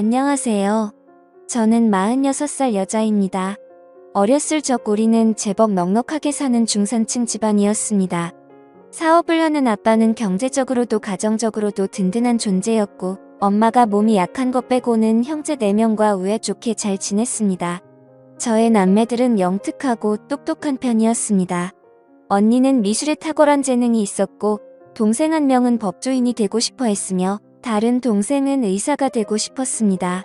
안녕하세요. 저는 46살 여자입니다. 어렸을 적 우리는 제법 넉넉하게 사는 중산층 집안이었습니다. 사업을 하는 아빠는 경제적으로도 가정적으로도 든든한 존재였고, 엄마가 몸이 약한 것 빼고는 형제 4명과 우애 좋게 잘 지냈습니다. 저의 남매들은 영특하고 똑똑한 편이었습니다. 언니는 미술에 탁월한 재능이 있었고, 동생 한 명은 법조인이 되고 싶어 했으며, 다른 동생은 의사가 되고 싶었습니다.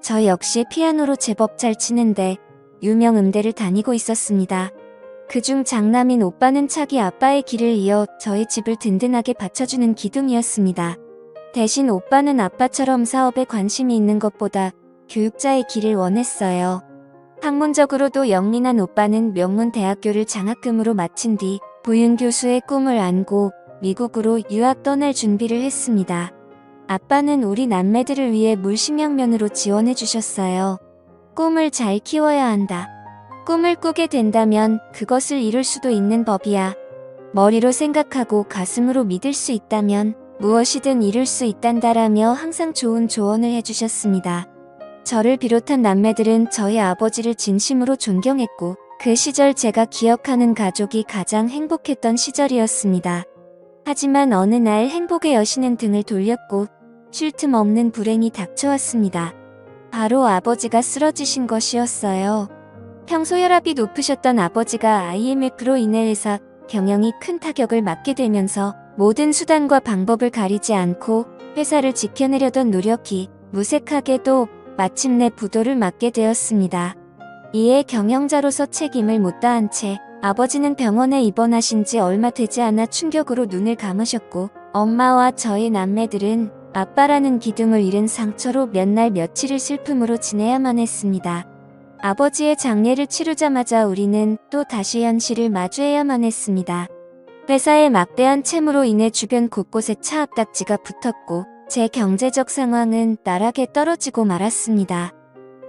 저 역시 피아노로 제법 잘 치는데 유명 음대를 다니고 있었습니다. 그중 장남인 오빠는 차기 아빠의 길을 이어 저희 집을 든든하게 받쳐주는 기둥이었습니다. 대신 오빠는 아빠처럼 사업에 관심이 있는 것보다 교육자의 길을 원했어요. 학문적으로도 영린한 오빠는 명문대학교를 장학금으로 마친 뒤 부윤 교수의 꿈을 안고 미국으로 유학 떠날 준비를 했습니다. 아빠는 우리 남매들을 위해 물심양면으로 지원해 주셨어요. 꿈을 잘 키워야 한다. 꿈을 꾸게 된다면 그것을 이룰 수도 있는 법이야. 머리로 생각하고 가슴으로 믿을 수 있다면 무엇이든 이룰 수 있단다라며 항상 좋은 조언을 해주셨습니다. 저를 비롯한 남매들은 저희 아버지를 진심으로 존경했고 그 시절 제가 기억하는 가족이 가장 행복했던 시절이었습니다. 하지만 어느 날 행복의 여신은 등을 돌렸고 쉴 틈 없는 불행이 닥쳐왔습니다. 바로 아버지가 쓰러지신 것이었어요. 평소 혈압이 높으셨던 아버지가 IMF로 인해 회사 경영이 큰 타격을 맞게 되면서 모든 수단과 방법을 가리지 않고 회사를 지켜내려던 노력이 무색하게도 마침내 부도를 맞게 되었습니다. 이에 경영자로서 책임을 못 다한 채 아버지는 병원에 입원하신 지 얼마 되지 않아 충격으로 눈을 감으셨고 엄마와 저희 남매들은 아빠라는 기둥을 잃은 상처로 몇 날 며칠을 슬픔으로 지내야만 했습니다. 아버지의 장례를 치르자마자 우리는 또 다시 현실을 마주해야만 했습니다. 회사의 막대한 채무로 인해 주변 곳곳에 차압딱지가 붙었고 제 경제적 상황은 나락에 떨어지고 말았습니다.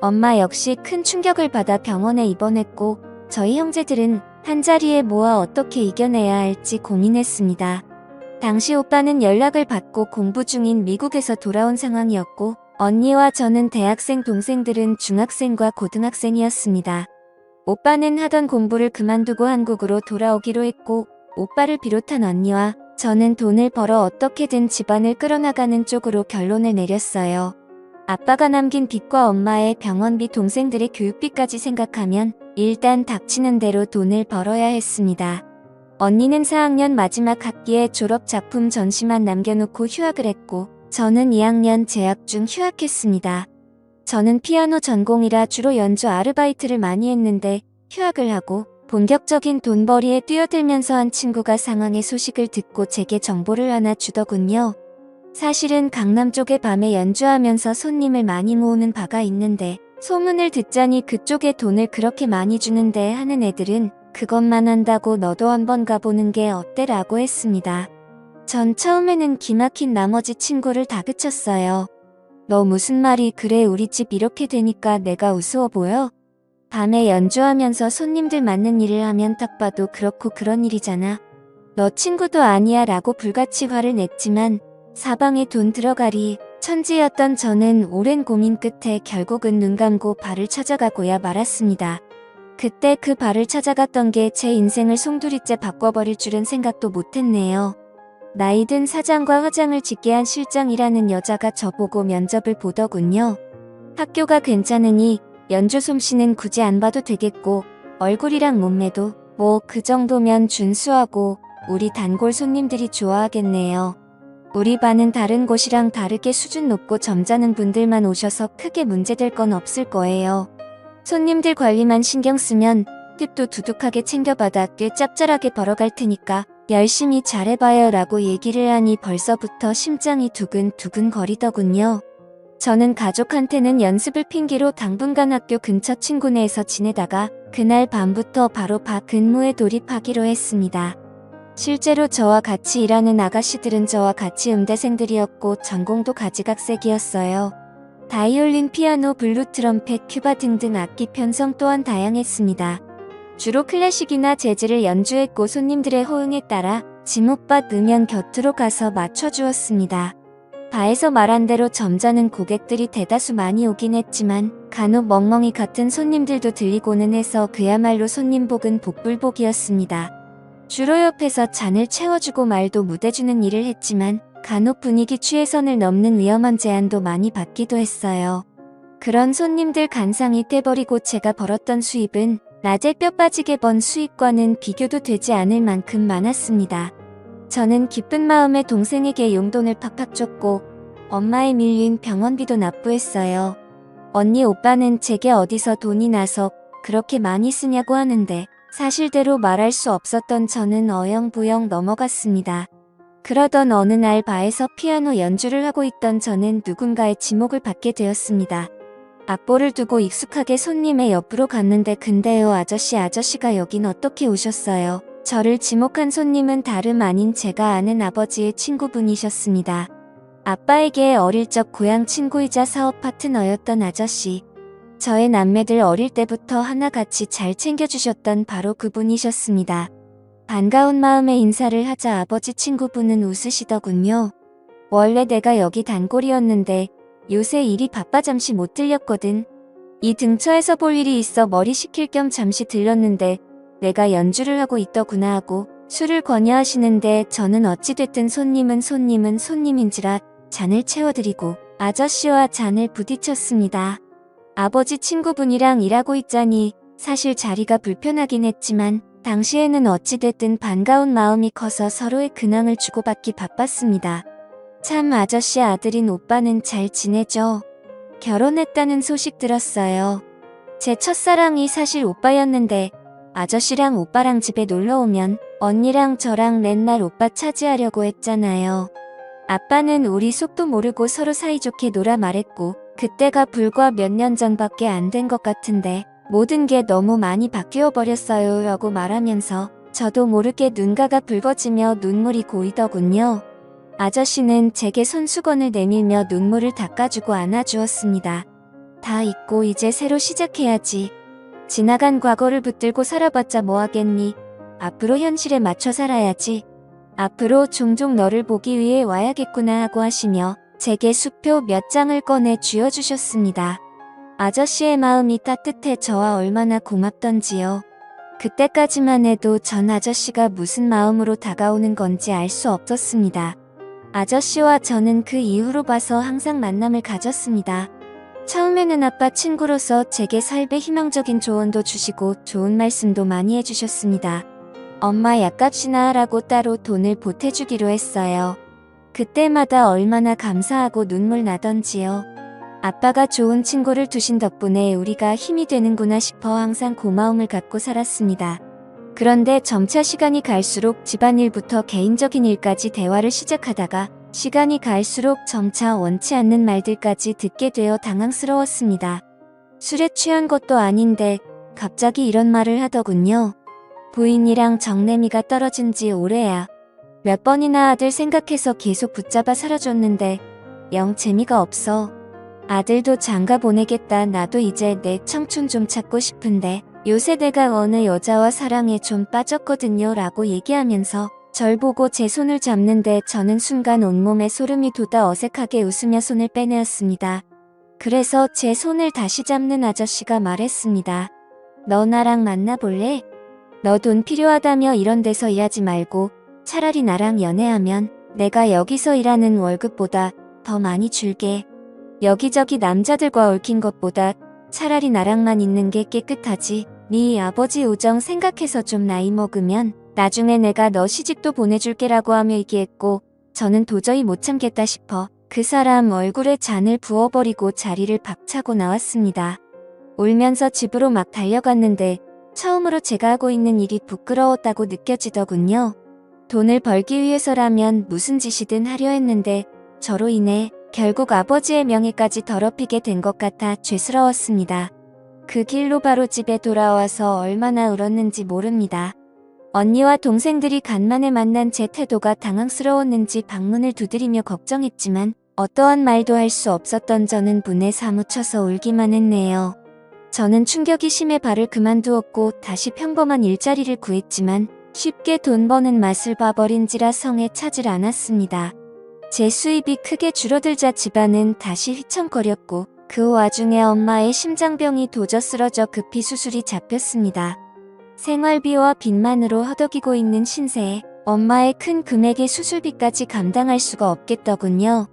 엄마 역시 큰 충격을 받아 병원에 입원했고 저희 형제들은 한자리에 모아 어떻게 이겨내야 할지 고민했습니다. 당시 오빠는 연락을 받고 공부 중인 미국에서 돌아온 상황이었고 언니와 저는 대학생, 동생들은 중학생과 고등학생이었습니다. 오빠는 하던 공부를 그만두고 한국으로 돌아오기로 했고 오빠를 비롯한 언니와 저는 돈을 벌어 어떻게든 집안을 끌어나가는 쪽으로 결론을 내렸어요. 아빠가 남긴 빚과 엄마의 병원비, 동생들의 교육비까지 생각하면 일단 닥치는 대로 돈을 벌어야 했습니다. 언니는 4학년 마지막 학기에 졸업작품 전시만 남겨놓고 휴학을 했고 저는 2학년 재학 중 휴학했습니다. 저는 피아노 전공이라 주로 연주 아르바이트를 많이 했는데 휴학을 하고 본격적인 돈벌이에 뛰어들면서 한 친구가 상황의 소식을 듣고 제게 정보를 하나 주더군요. 사실은 강남 쪽에 밤에 연주하면서 손님을 많이 모으는 바가 있는데 소문을 듣자니 그쪽에 돈을 그렇게 많이 주는데 하는 애들은 그것만 한다고 너도 한번 가보는 게 어때라고 했습니다. 전 처음에는 기막힌 나머지 친구를 다그쳤어요. 너 무슨 말이 그래, 우리 집 이렇게 되니까 내가 우스워 보여? 밤에 연주하면서 손님들 맞는 일을 하면 딱 봐도 그렇고 그런 일이잖아. 너 친구도 아니야 라고 불같이 화를 냈지만 사방에 돈 들어가리 천지였던 저는 오랜 고민 끝에 결국은 눈 감고 발을 찾아가고야 말았습니다. 그때 그 발을 찾아갔던 게 제 인생을 송두리째 바꿔버릴 줄은 생각도 못했네요. 나이든 사장과 화장을 짓게 한 실장이라는 여자가 저보고 면접을 보더군요. 학교가 괜찮으니 연주 솜씨는 굳이 안 봐도 되겠고 얼굴이랑 몸매도 뭐 그 정도면 준수하고 우리 단골 손님들이 좋아하겠네요. 우리 반은 다른 곳이랑 다르게 수준 높고 점잖은 분들만 오셔서 크게 문제될 건 없을 거예요. 손님들 관리만 신경 쓰면 팁도 두둑하게 챙겨받아 꽤 짭짤하게 벌어갈 테니까 열심히 잘해봐요 라고 얘기를 하니 벌써부터 심장이 두근두근 거리더군요. 저는 가족한테는 연습을 핑계로 당분간 학교 근처 친구네에서 지내다가 그날 밤부터 바로 근무에 돌입하기로 했습니다. 실제로 저와 같이 일하는 아가씨들은 저와 같이 음대생들이었고 전공도 가지각색이었어요. 바이올린, 피아노, 블루, 트럼펫, 큐바 등등 악기 편성 또한 다양했습니다. 주로 클래식이나 재즈를 연주했고 손님들의 호응에 따라 지못밭 음연 곁으로 가서 맞춰주었습니다. 바에서 말한 대로 점잖은 고객들이 대다수 많이 오긴 했지만 간혹 멍멍이 같은 손님들도 들리고는 해서 그야말로 손님복은 복불복이었습니다. 주로 옆에서 잔을 채워주고 말도 묻어주는 일을 했지만 간혹 분위기 취해선을 넘는 위험한 제안도 많이 받기도 했어요. 그런 손님들 간상이 떼버리고 제가 벌었던 수입은 낮에 뼈 빠지게 번 수입과는 비교도 되지 않을 만큼 많았습니다. 저는 기쁜 마음에 동생에게 용돈을 팍팍 줬고 엄마의 밀린 병원비도 납부했어요. 언니 오빠는 제게 어디서 돈이 나서 그렇게 많이 쓰냐고 하는데 사실대로 말할 수 없었던 저는 어영부영 넘어갔습니다. 그러던 어느 날 바에서 피아노 연주를 하고 있던 저는 누군가의 지목을 받게 되었습니다. 앞볼을 두고 익숙하게 손님의 옆으로 갔는데 근데요 아저씨가 여긴 어떻게 오셨어요? 저를 지목한 손님은 다름 아닌 제가 아는 아버지의 친구분이셨습니다. 아빠에게 어릴 적 고향 친구이자 사업 파트너였던 아저씨. 저의 남매들 어릴 때부터 하나같이 잘 챙겨주셨던 바로 그분이셨습니다. 반가운 마음에 인사를 하자 아버지 친구분은 웃으시더군요. 원래 내가 여기 단골이었는데 요새 일이 바빠 잠시 못 들렸거든. 이 근처에서 볼 일이 있어 머리 식힐 겸 잠시 들렀는데 내가 연주를 하고 있더구나 하고 술을 권유하시는데 저는 어찌됐든 손님은 손님인지라 잔을 채워드리고 아저씨와 잔을 부딪혔습니다. 아버지 친구분이랑 일하고 있자니 사실 자리가 불편하긴 했지만 당시에는 어찌됐든 반가운 마음이 커서 서로의 근황을 주고받기 바빴습니다. 참 아저씨 아들인 오빠는 잘 지내죠? 결혼했다는 소식 들었어요. 제 첫사랑이 사실 오빠였는데 아저씨랑 오빠랑 집에 놀러오면 언니랑 저랑 맨날 오빠 차지하려고 했잖아요. 아빠는 우리 속도 모르고 서로 사이좋게 놀아 말했고 그때가 불과 몇 년 전밖에 안 된 것 같은데 모든 게 너무 많이 바뀌어 버렸어요 라고 말하면서 저도 모르게 눈가가 붉어지며 눈물이 고이더군요. 아저씨는 제게 손수건을 내밀며 눈물을 닦아주고 안아주었습니다. 다 잊고 이제 새로 시작해야지. 지나간 과거를 붙들고 살아봤자 뭐하겠니? 앞으로 현실에 맞춰 살아야지. 앞으로 종종 너를 보기 위해 와야겠구나 하고 하시며 제게 수표 몇 장을 꺼내 쥐어주셨습니다. 아저씨의 마음이 따뜻해 저와 얼마나 고맙던지요. 그때까지만 해도 전 아저씨가 무슨 마음으로 다가오는 건지 알 수 없었습니다. 아저씨와 저는 그 이후로 봐서 항상 만남을 가졌습니다. 처음에는 아빠 친구로서 제게 삶의 희망적인 조언도 주시고 좋은 말씀도 많이 해주셨습니다. 엄마 약값이나 하라고 따로 돈을 보태주기로 했어요. 그때마다 얼마나 감사하고 눈물 나던지요. 아빠가 좋은 친구를 두신 덕분에 우리가 힘이 되는구나 싶어 항상 고마움을 갖고 살았습니다. 그런데 점차 시간이 갈수록 집안일부터 개인적인 일까지 대화를 시작하다가 시간이 갈수록 점차 원치 않는 말들까지 듣게 되어 당황스러웠습니다. 술에 취한 것도 아닌데 갑자기 이런 말을 하더군요. 부인이랑 정내미가 떨어진 지 오래야. 몇 번이나 아들 생각해서 계속 붙잡아 살아줬는데 영 재미가 없어. 아들도 장가 보내겠다. 나도 이제 내 청춘 좀 찾고 싶은데 요새 내가 어느 여자와 사랑에 좀 빠졌거든요 라고 얘기하면서 절 보고 제 손을 잡는데 저는 순간 온몸에 소름이 돋아 어색하게 웃으며 손을 빼내었습니다. 그래서 제 손을 다시 잡는 아저씨가 말했습니다. 너 나랑 만나볼래? 너 돈 필요하다며 이런 데서 일하지 말고 차라리 나랑 연애하면 내가 여기서 일하는 월급보다 더 많이 줄게. 여기저기 남자들과 얽힌 것보다 차라리 나랑만 있는 게 깨끗하지. 네 아버지 우정 생각해서 좀 나이 먹으면 나중에 내가 너 시집도 보내줄게라고 하며 얘기했고 저는 도저히 못 참겠다 싶어 그 사람 얼굴에 잔을 부어버리고 자리를 박차고 나왔습니다. 울면서 집으로 막 달려갔는데 처음으로 제가 하고 있는 일이 부끄러웠다고 느껴지더군요. 돈을 벌기 위해서라면 무슨 짓이든 하려 했는데 저로 인해 결국 아버지의 명예까지 더럽히게 된 것 같아 죄스러웠습니다. 그 길로 바로 집에 돌아와서 얼마나 울었는지 모릅니다. 언니와 동생들이 간만에 만난 제 태도가 당황스러웠는지 방문을 두드리며 걱정했지만 어떠한 말도 할 수 없었던 저는 분에 사무쳐서 울기만 했네요. 저는 충격이 심해 발을 그만두었고 다시 평범한 일자리를 구했지만 쉽게 돈 버는 맛을 봐버린지라 성에 차질 않았습니다. 제 수입이 크게 줄어들자 집안은 다시 휘청거렸고 그 와중에 엄마의 심장병이 도저 쓰러져 급히 수술이 잡혔습니다. 생활비와 빚만으로 허덕이고 있는 신세에 엄마의 큰 금액의 수술비까지 감당할 수가 없겠더군요.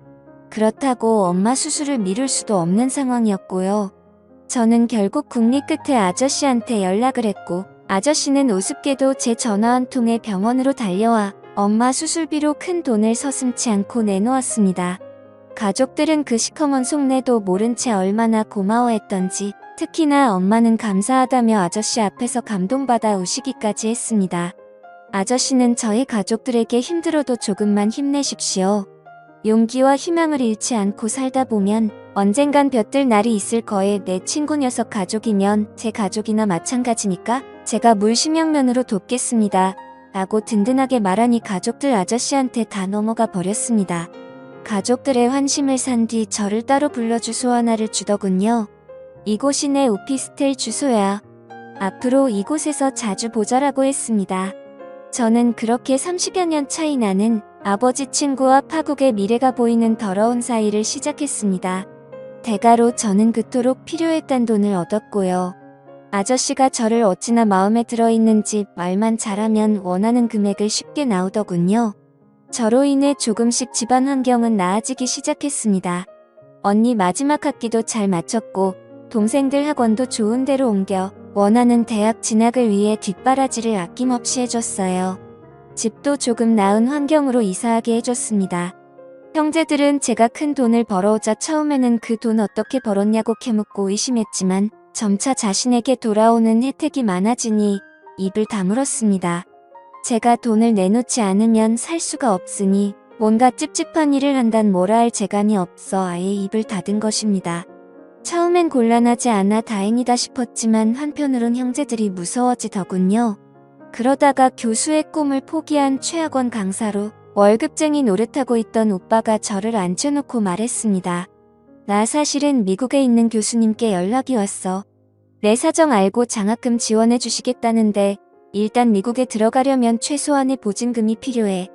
그렇다고 엄마 수술을 미룰 수도 없는 상황이었고요. 저는 결국 국리 끝에 아저씨한테 연락을 했고 아저씨는 우습게도 제 전화 한 통에 병원으로 달려와 엄마 수술비로 큰 돈을 서슴지 않고 내놓았습니다. 가족들은 그 시커먼 속내도 모른 채 얼마나 고마워했던지 특히나 엄마는 감사하다며 아저씨 앞에서 감동받아 우시기까지 했습니다. 아저씨는 저희 가족들에게 힘들어도 조금만 힘내십시오. 용기와 희망을 잃지 않고 살다 보면 언젠간 볕들 날이 있을 거에 내 친구 녀석 가족이면 제 가족이나 마찬가지니까 제가 물심양면으로 돕겠습니다. 라고 든든하게 말하니 가족들 아저씨한테 다 넘어가 버렸습니다. 가족들의 환심을 산 뒤 저를 따로 불러 주소 하나를 주더군요. 이곳이 내 오피스텔 주소야. 앞으로 이곳에서 자주 보자라고 했습니다. 저는 그렇게 30여 년 차이 나는 아버지 친구와 파국의 미래가 보이는 더러운 사이를 시작했습니다. 대가로 저는 그토록 필요했던 돈을 얻었고요. 아저씨가 저를 어찌나 마음에 들어 있는지 말만 잘하면 원하는 금액을 쉽게 나오더군요. 저로 인해 조금씩 집안 환경은 나아지기 시작했습니다. 언니 마지막 학기도 잘 마쳤고 동생들 학원도 좋은 데로 옮겨 원하는 대학 진학을 위해 뒷바라지를 아낌없이 해줬어요. 집도 조금 나은 환경으로 이사하게 해줬습니다. 형제들은 제가 큰 돈을 벌어오자 처음에는 그 돈 어떻게 벌었냐고 캐묻고 의심했지만 점차 자신에게 돌아오는 혜택이 많아지니 입을 다물었습니다. 제가 돈을 내놓지 않으면 살 수가 없으니 뭔가 찝찝한 일을 한단 뭐라 할 재간이 없어 아예 입을 닫은 것입니다. 처음엔 곤란하지 않아 다행이다 싶었지만 한편으론 형제들이 무서워지더군요. 그러다가 교수의 꿈을 포기한 최학원 강사로 월급쟁이 노릇하고 있던 오빠가 저를 앉혀놓고 말했습니다. 나 사실은 미국에 있는 교수님께 연락이 왔어. 내 사정 알고 장학금 지원해 주시겠다는데 일단 미국에 들어가려면 최소한의 보증금이 필요해.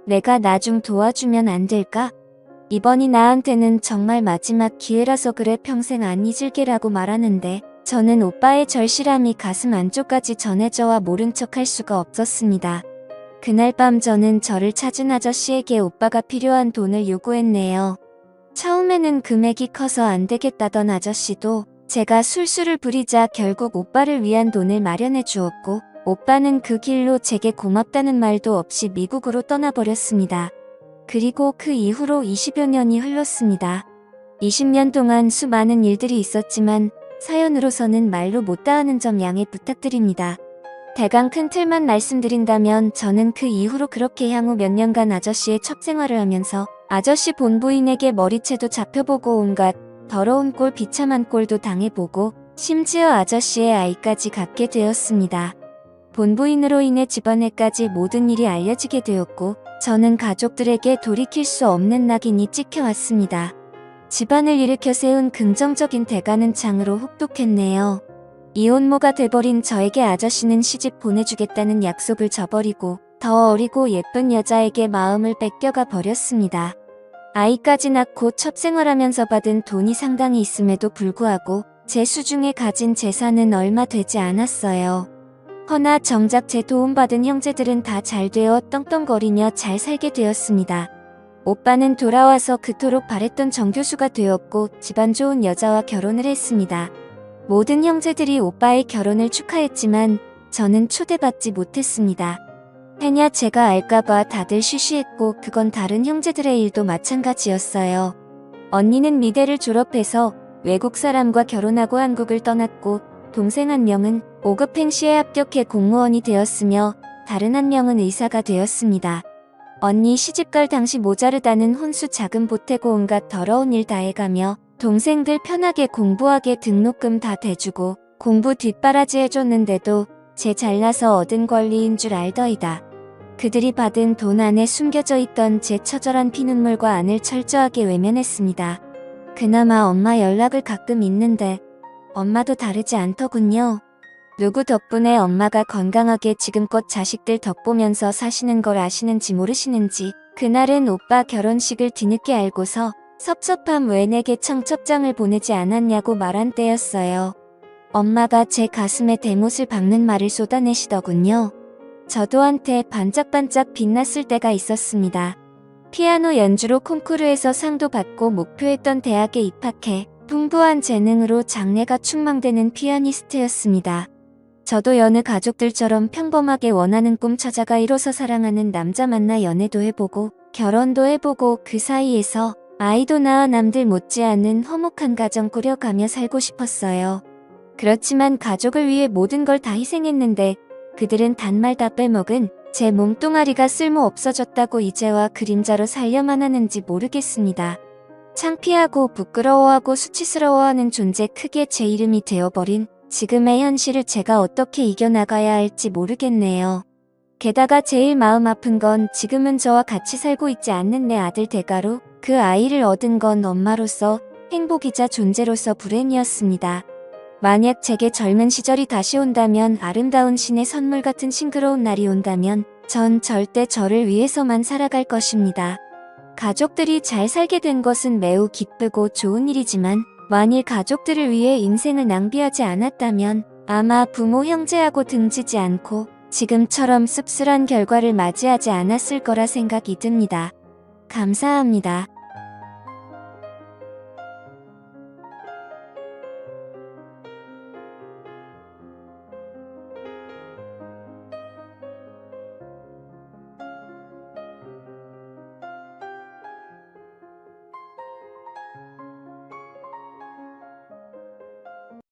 내가 나 좀 도와주면 안 될까? 이번이 나한테는 정말 마지막 기회라서 그래 평생 안 잊을게라고 말하는데 저는 오빠의 절실함이 가슴 안쪽까지 전해져와 모른 척 할 수가 없었습니다. 그날 밤 저는 저를 찾은 아저씨에게 오빠가 필요한 돈을 요구했네요. 처음에는 금액이 커서 안 되겠다던 아저씨도 제가 술수를 부리자 결국 오빠를 위한 돈을 마련해 주었고 오빠는 그 길로 제게 고맙다는 말도 없이 미국으로 떠나버렸습니다. 그리고 그 이후로 20여 년이 흘렀습니다. 20년 동안 수많은 일들이 있었지만 사연으로서는 말로 못 다하는 점 양해 부탁드립니다. 대강 큰 틀만 말씀드린다면 저는 그 이후로 그렇게 향후 몇 년간 아저씨의 첫 생활을 하면서 아저씨 본부인에게 머리채도 잡혀보고 온갖 더러운 꼴 비참한 꼴도 당해보고 심지어 아저씨의 아이까지 갖게 되었습니다. 본부인으로 인해 집안에까지 모든 일이 알려지게 되었고 저는 가족들에게 돌이킬 수 없는 낙인이 찍혀왔습니다. 집안을 일으켜 세운 긍정적인 대가는 장으로 혹독했네요. 이혼모가 돼버린 저에게 아저씨는 시집 보내주겠다는 약속을 저버리고 더 어리고 예쁜 여자에게 마음을 뺏겨가 버렸습니다. 아이까지 낳고 첫 생활하면서 받은 돈이 상당히 있음에도 불구하고 제 수중에 가진 재산은 얼마 되지 않았어요. 허나 정작 제 도움받은 형제들은 다 잘되어 떵떵거리며 잘 살게 되었습니다. 오빠는 돌아와서 그토록 바랬던 정교수가 되었고 집안 좋은 여자와 결혼을 했습니다. 모든 형제들이 오빠의 결혼을 축하했지만 저는 초대받지 못했습니다. 해냐 제가 알까봐 다들 쉬쉬했고 그건 다른 형제들의 일도 마찬가지였어요. 언니는 미대를 졸업해서 외국 사람과 결혼하고 한국을 떠났고 동생 한 명은 5급 행시에 합격해 공무원이 되었으며 다른 한 명은 의사가 되었습니다. 언니 시집갈 당시 모자르다는 혼수 자금 보태고 온갖 더러운 일 다 해가며 동생들 편하게 공부하게 등록금 다 대주고 공부 뒷바라지 해줬는데도 제 잘나서 얻은 권리인 줄 알더이다. 그들이 받은 돈 안에 숨겨져 있던 제 처절한 피눈물과 안을 철저하게 외면했습니다. 그나마 엄마 연락을 가끔 있는데 엄마도 다르지 않더군요. 누구 덕분에 엄마가 건강하게 지금껏 자식들 덕보면서 사시는 걸 아시는지 모르시는지 그날은 오빠 결혼식을 뒤늦게 알고서 섭섭함 왜 내게 청첩장을 보내지 않았냐고 말한 때였어요. 엄마가 제 가슴에 대못을 박는 말을 쏟아내시더군요. 저도 한때 반짝반짝 빛났을 때가 있었습니다. 피아노 연주로 콩쿠르에서 상도 받고 목표했던 대학에 입학해 풍부한 재능으로 장래가 충망되는 피아니스트였습니다. 저도 여느 가족들처럼 평범하게 원하는 꿈 찾아가 이뤄서 사랑하는 남자 만나 연애도 해보고 결혼도 해보고 그 사이에서 아이도 낳아 남들 못지않은 화목한 가정 꾸려가며 살고 싶었어요. 그렇지만 가족을 위해 모든 걸 다 희생했는데 그들은 단말 다 빼먹은 제 몸뚱아리가 쓸모 없어졌다고 이제와 그림자로 살려만 하는지 모르겠습니다. 창피하고 부끄러워하고 수치스러워하는 존재 크게 제 이름이 되어버린 지금의 현실을 제가 어떻게 이겨나가야 할지 모르겠네요. 게다가 제일 마음 아픈 건 지금은 저와 같이 살고 있지 않는 내 아들 대가로 그 아이를 얻은 건 엄마로서 행복이자 존재로서 불행이었습니다. 만약 제게 젊은 시절이 다시 온다면 아름다운 신의 선물 같은 싱그러운 날이 온다면 전 절대 저를 위해서만 살아갈 것입니다. 가족들이 잘 살게 된 것은 매우 기쁘고 좋은 일이지만 만일 가족들을 위해 인생을 낭비하지 않았다면 아마 부모 형제하고 등지지 않고 지금처럼 씁쓸한 결과를 맞이하지 않았을 거라 생각이 듭니다. 감사합니다.